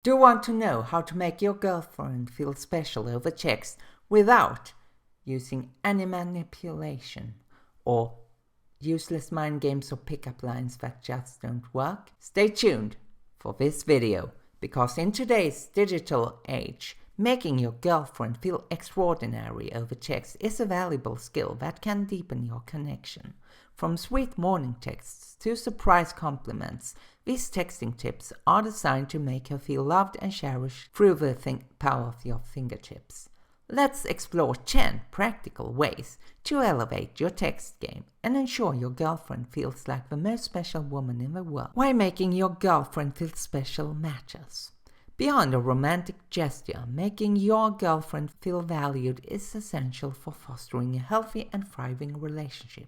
Do you want to know how to make your girlfriend feel special over text without using any manipulation or useless mind games or pickup lines that just don't work? Stay tuned for this video, because in today's digital age, making your girlfriend feel extraordinary over text is a valuable skill that can deepen your connection. From sweet morning texts to surprise compliments, these texting tips are designed to make her feel loved and cherished through the power of your fingertips. Let's explore 10 practical ways to elevate your text game and ensure your girlfriend feels like the most special woman in the world. Why making your girlfriend feel special matters. Beyond a romantic gesture, making your girlfriend feel valued is essential for fostering a healthy and thriving relationship.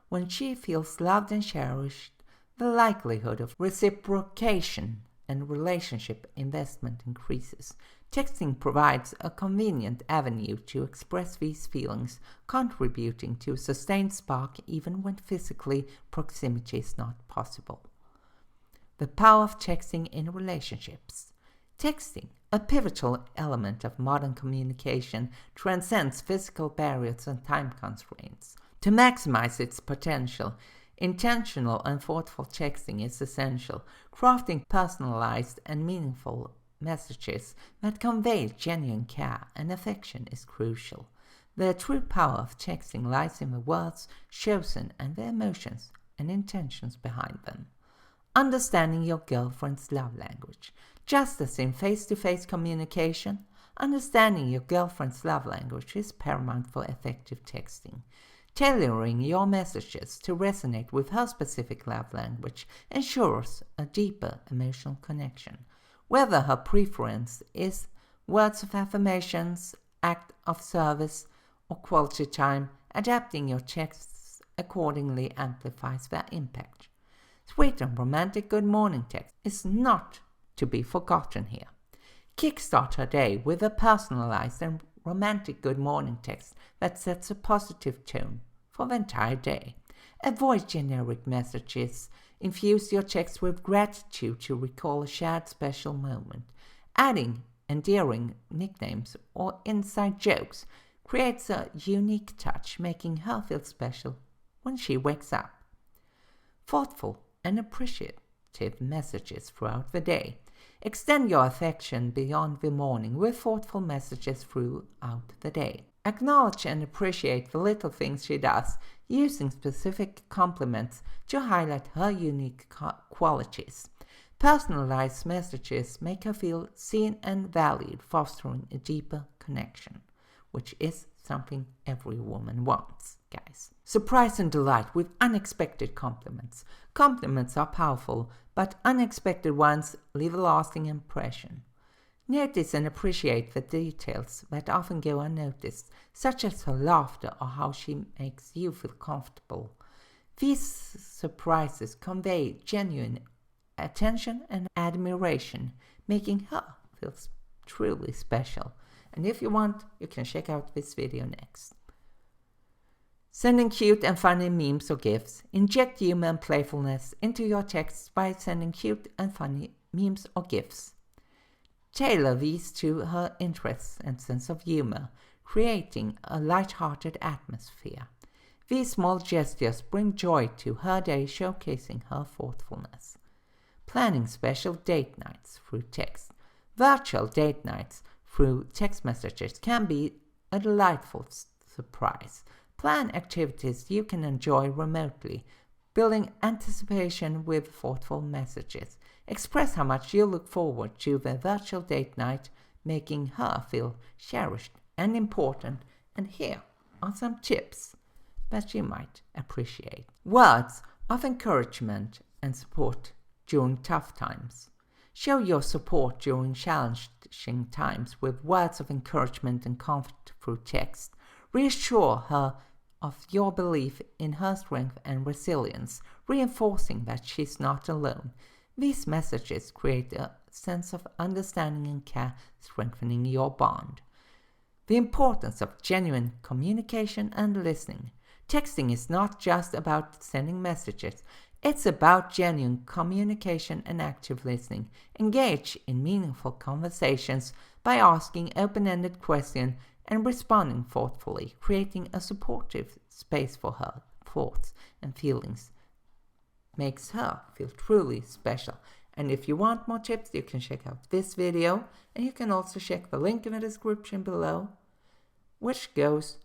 When she feels loved and cherished, the likelihood of reciprocation and relationship investment increases. Texting provides a convenient avenue to express these feelings, contributing to a sustained spark even when physically proximity is not possible. The power of texting in relationships. Texting, a pivotal element of modern communication, transcends physical barriers and time constraints. To maximize its potential, intentional and thoughtful texting is essential. Crafting personalized and meaningful messages that convey genuine care and affection is crucial. The true power of texting lies in the words chosen and the emotions and intentions behind them. Understanding your girlfriend's love language. Just as in face-to-face communication, understanding your girlfriend's love language is paramount for effective texting. Tailoring your messages to resonate with her specific love language ensures a deeper emotional connection. Whether her preference is words of affirmations, act of service, or quality time, adapting your texts accordingly amplifies their impact. Sweet and romantic good morning text is not to be forgotten here. Kickstart her day with a personalized and romantic good morning text that sets a positive tone for the entire day. Avoid generic messages. Infuse your text with gratitude to recall a shared special moment. Adding endearing nicknames or inside jokes creates a unique touch, making her feel special when she wakes up. Thoughtful and appreciative messages throughout the day. Extend your affection beyond the morning with thoughtful messages throughout the day. Acknowledge and appreciate the little things she does, using specific compliments to highlight her unique qualities. Personalized messages make her feel seen and valued, fostering a deeper connection, which is something every woman wants, guys. Surprise and delight with unexpected compliments. Compliments are powerful, but unexpected ones leave a lasting impression. Notice and appreciate the details that often go unnoticed, such as her laughter or how she makes you feel comfortable. These surprises convey genuine attention and admiration, making her feel truly special. And if you want, you can check out this video next. Sending cute and funny memes or GIFs. Inject humor and playfulness into your texts by sending cute and funny memes or GIFs. Tailor these to her interests and sense of humor, creating a light-hearted atmosphere. These small gestures bring joy to her day, showcasing her thoughtfulness. Planning special date nights through text. Virtual date nights through text messages can be a delightful surprise. Plan activities you can enjoy remotely, building anticipation with thoughtful messages. Express how much you look forward to the virtual date night, making her feel cherished and important. And here are some tips that you might appreciate. Words of encouragement and support during tough times. Show your support during challenging times with words of encouragement and comfort through text. Reassure her of your belief in her strength and resilience, reinforcing that she's not alone. These messages create a sense of understanding and care, strengthening your bond. The importance of genuine communication and listening. Texting is not just about sending messages. It's about genuine communication and active listening. Engage in meaningful conversations by asking open-ended questions and responding thoughtfully, creating a supportive space for her thoughts and feelings makes her feel truly special. And if you want more tips, you can check out this video, and you can also check the link in the description below, which goes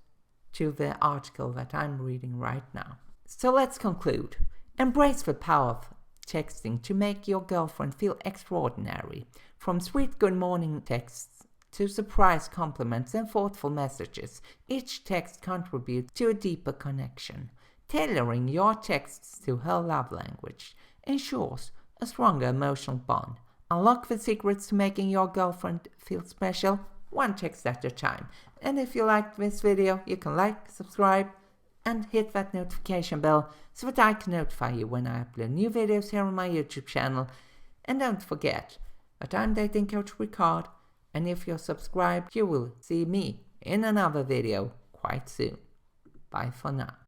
to the article that I'm reading right now. So let's conclude. Embrace the power of texting to make your girlfriend feel extraordinary. From sweet good morning texts to surprise compliments and thoughtful messages, each text contributes to a deeper connection. Tailoring your texts to her love language ensures a stronger emotional bond. Unlock the secrets to making your girlfriend feel special, one text at a time. And if you liked this video, you can like, subscribe, and hit that notification bell so that I can notify you when I upload new videos here on my YouTube channel. And don't forget that I'm Dating Coach Ricard, and if you're subscribed, you will see me in another video quite soon. Bye for now.